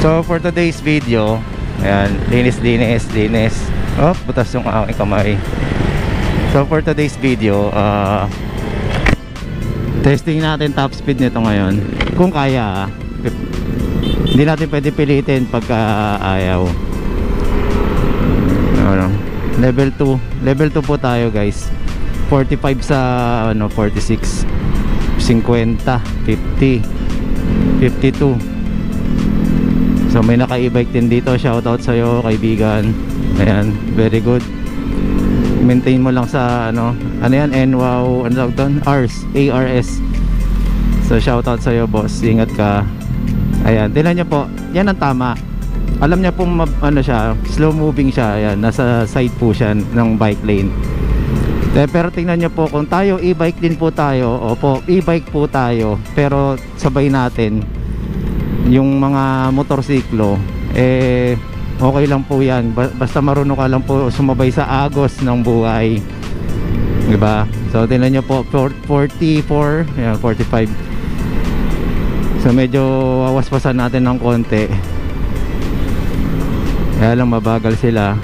So for today's video, ayan, linis. Oh, butas yung aking kamay. So for today's video, testing natin top speed nito ngayon. Kung kaya, hindi natin pwede pilitin pagka ayaw. Ano, level 2 po tayo guys. 45 sa 46, 50, 50, 52. So may naka-e-bike din dito. Shoutout sa'yo kaibigan. Ayan, very good. Maintain mo lang sa ano yan, NWOW, ano tawag doon? ARS. So shoutout sa'yo boss, ingat ka. Ayan, tingnan nyo po, yan ang tama. Alam niya pong ano siya, slow moving siya. Ayan, nasa side po siya ng bike lane. Pero tingnan nyo po, kung tayo e-bike din po tayo, opo, e-bike po tayo, pero sabay natin yung mga motorsiklo, okay lang po yan. Basta marunong ka lang po sumabay sa agos ng buhay, diba? So tingnan nyo po, 44, ayan, 45. So medyo wawaspasan natin ng konti, kaya lang mabagal sila.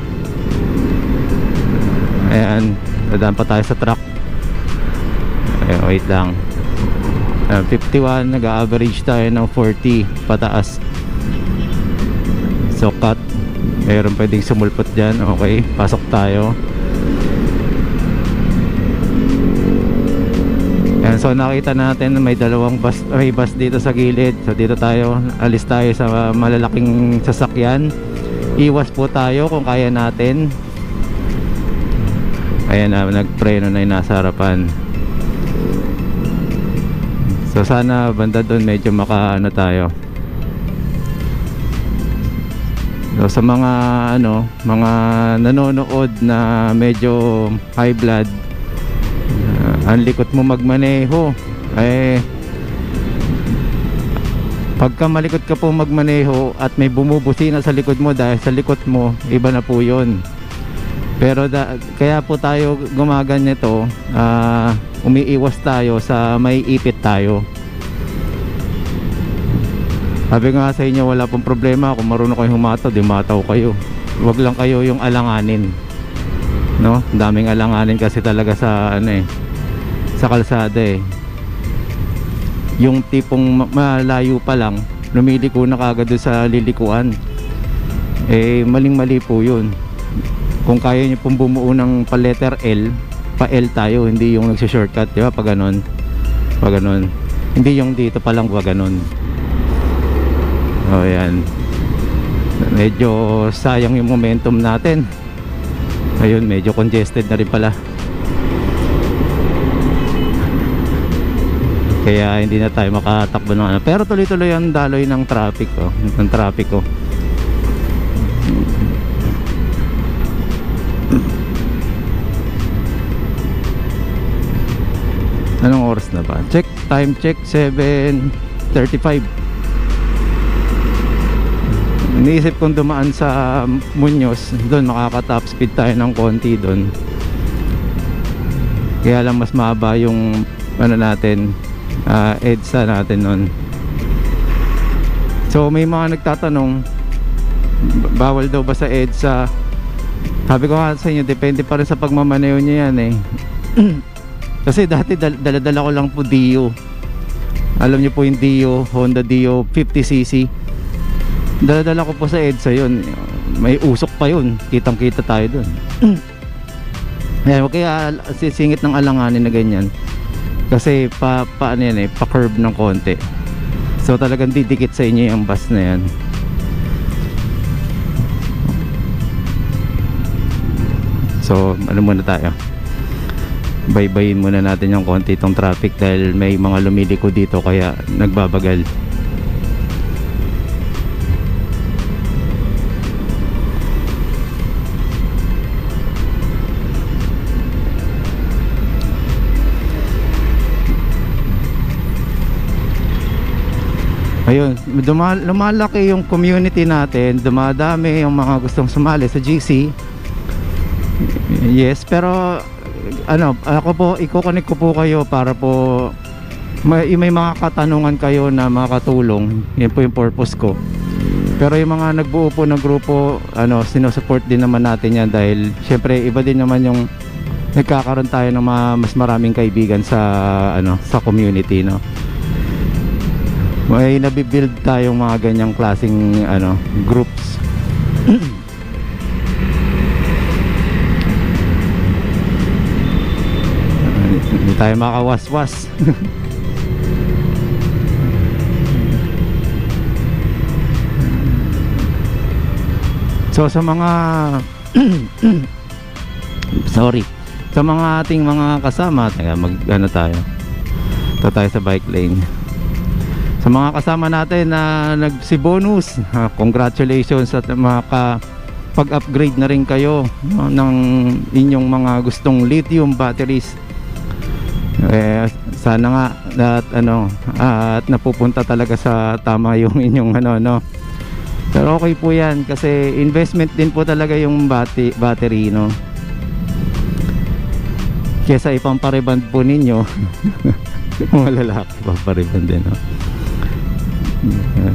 Ayan, dadaan pa tayo sa truck. Ayan, wait lang. 51, nag-average tayo ng 40 pataas. So cut, mayroon pwedeng sumulpot dyan. Okay, pasok tayo. Ayan, so nakita natin may dalawang bus, may bus dito sa gilid. So dito tayo, alis tayo sa malalaking sasakyan. Iwas po tayo kung kaya natin. Ayan na, nagpreno na yung nasa harapan. So sana banda doon medyo makaano tayo. So sa mga mga nanonood na medyo high blood, ang likot mo magmaneho, pagka malikot ka po magmaneho at may bumubusina sa likod mo dahil sa likod mo, iba na po yun. Pero kaya po tayo gumaganito, umiiwas tayo sa may ipit tayo. Sabi nga sa inyo, wala pong problema kung marunong kayo humataw, di mataw kayo. Huwag lang kayo yung alanganin, no? Daming alanganin kasi talaga sa sa kalsada Yung tipong malayo pa lang, lumiliko na kagad doon sa lilikuan. Maling-mali po yun. Kung kaya nyo pong bumuo ng pa letter L, pa L tayo, hindi yung nagsishortcut, di ba? Pag ganon, hindi yung dito pa lang pag ganon. O yan, medyo sayang yung momentum natin. Ayun, medyo congested na rin pala, kaya hindi na tayo makatakbo ng pero tuloy-tuloy ang daloy ng traffic ko. Anong oras na ba? Time check 7:35. Iniisip kong dumaan sa Muñoz, doon makaka-top speed tayo ng konti doon. Kaya lang mas mahaba yung natin, EDSA natin nun. So may mga nagtatanong, bawal daw ba sa EDSA? Sabi ko nga sa inyo, depende pa rin sa pagmamaneho niya yan Kasi dati dala-dala ko lang po Dio. Alam niyo po yung Dio, Honda Dio 50cc. Dala-dala ko po sa EDSA yun. May usok pa yun, kitang-kita tayo dun. Ayan, kaya sisingit ng alanganin na ganyan. Kasi paano yan pa-curve ng konti. So talagang didikit sa inyo yung bus na yan. So ano muna tayo, baybayin muna natin yung konti itong traffic dahil may mga lumiliko dito kaya nagbabagal. Ayun, lumalaki yung community natin, dumadami yung mga gustong sumali sa GC. Yes, pero ako po, iko-connect ko po kayo para po may mga katanungan kayo na makatulong. Yan po yung purpose ko. Pero yung mga nagbuo po ng grupo, sinusupport din naman natin yan dahil syempre iba din naman yung nagkakaroon tayo ng mas maraming kaibigan sa community, no. May nabibuild tayong mga ganyang klaseng groups. Hindi tayo makawaswas. So sa mga sorry, sa mga ating mga kasama, tayo. Ito tayo sa bike lane. Sa mga kasama natin na si bonus, congratulations at pag-upgrade na rin kayo, no, ng inyong mga gustong lithium batteries. Sana nga at napupunta talaga sa tama yung inyong Pero okay po yan kasi investment din po talaga yung battery, no. Kesa ipampariband po ninyo mga lalaki pampariband din, no.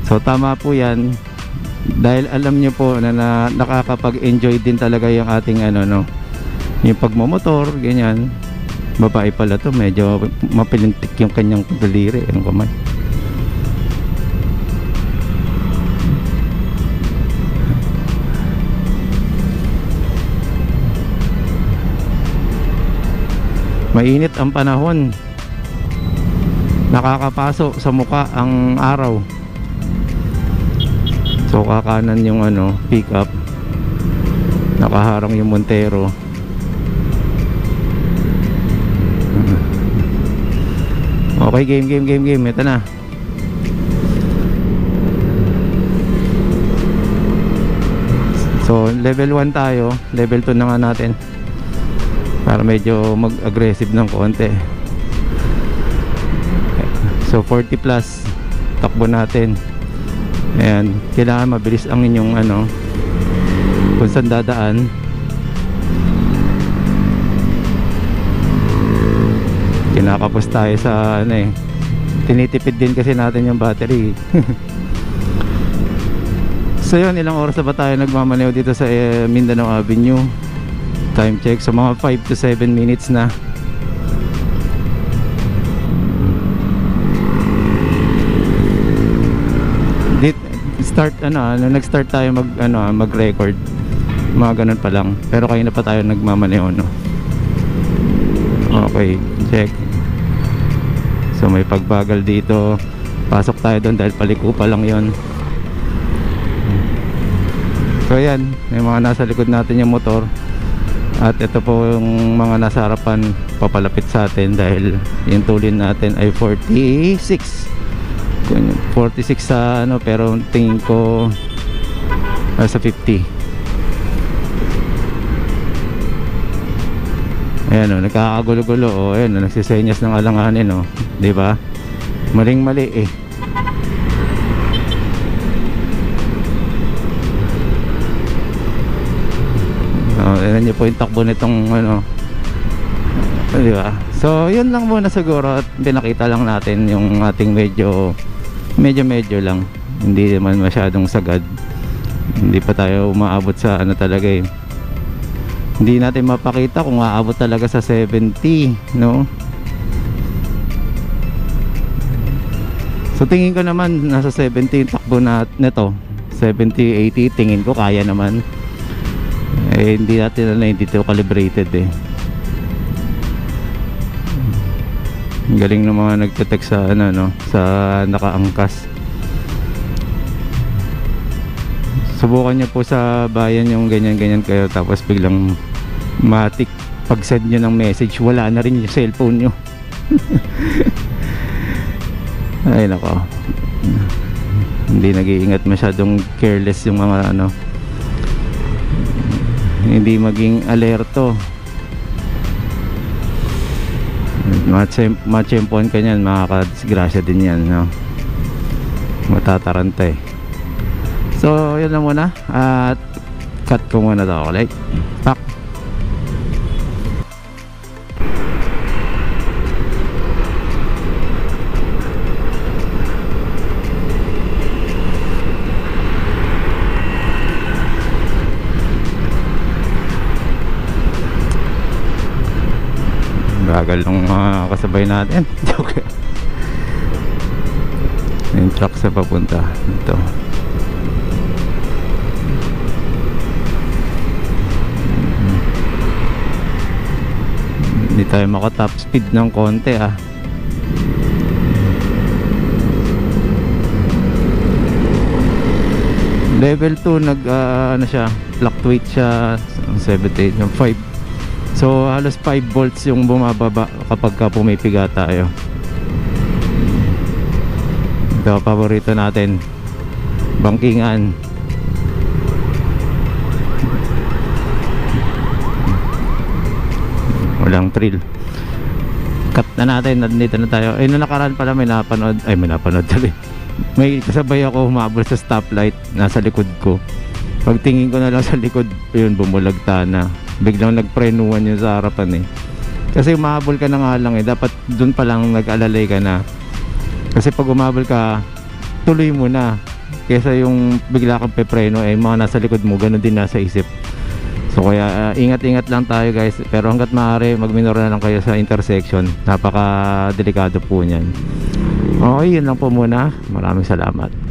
So tama po yan dahil alam nyo po na nakakapag-enjoy din talaga yung ating yung pagmomotor, ganyan. Babae pala to, medyo mapilintik yung kanyang daliri, yung kamay. Mainit ang panahon, nakakapasok sa muka ang araw. So kakanan yung pick up, nakaharang yung Montero. Okay, game. Ito na. So level 1 tayo, level 2 na nga natin para medyo mag-aggressive ng konti. So 40 plus takbo natin. Ayan, kailangan mabilis ang inyong kung saan dadaan. Kinakapos tayo sa tinitipid din kasi natin yung battery. So yun, ilang oras na ba tayo nagmamaneho dito sa Mindanao Avenue? Time check, so mga 5 to 7 minutes na. Nag-start tayo mag-record. Mga ganun pa lang. Pero kayo na pa tayo nagmamaneho, no? Okay, check. So may pagbagal dito. Pasok tayo doon dahil paliko pa lang yon. So ayan, may mga nasa likod natin yung motor. At ito po yung mga nasa harapan papalapit sa atin dahil yung tulin natin ay 46 sa pero tingin ko sa 50. Ayan nagkakagulo-gulo ayan nagsisenyas ng alanganin di ba? Maling-mali eh. Ayan niyo po yung takbo nitong di ba? So yun lang muna siguro at pinakita lang natin yung ating medyo lang, hindi naman masyadong sagad, hindi pa tayo umaabot sa talaga eh. Hindi natin mapakita kung aabot talaga sa 70, no? So tingin ko naman nasa 70 takbo nito, 70-80 tingin ko kaya naman. Hindi natin hindi ito calibrated eh. Galing ng mga nagte-text sa sa nakaangkas. Subukan niyo po sa bayan yung ganyan kayo tapos biglang matik pag send niyo ng message wala na rin yung cellphone niyo. Ay nako. Hindi nag-iingat, masyadong careless yung mga hindi maging alerto. Matsempuan ka niyan, makakadisgrasya din yan, no? Matataranta eh. So yun lang muna at cut ko muna to, okay? Pak. tagal ng mga kasabay natin. Joke. Yung truck sa papunta ito. Hindi tayo maka-top speed ng konti Level 2 nag ano siya, fluctuate siya 78 yung 5. So halos 5 volts yung bumababa kapag pumipiga tayo. Ito paborito natin, bangkingan. Walang thrill. Cut na natin, nandito na tayo. Nung nakaraan pala may napanood tuloy. May kasabay ako humabol sa stoplight, nasa likod ko. Pagtingin ko na lang sa likod, yun, bumulagta na. Biglang nagprenuhan yun sa harapan Kasi umahabol ka na nga lang dapat dun pa lang nag-alalay ka na. Kasi pag umabol ka, tuloy mo na. Kesa yung bigla kang pepreno, mga nasa likod mo, ganun din nasa isip. So kaya ingat-ingat lang tayo guys. Pero hanggat maaari, mag-minor na lang kayo sa intersection. Napaka-delikado po niyan. Okay, yun lang po muna. Maraming salamat.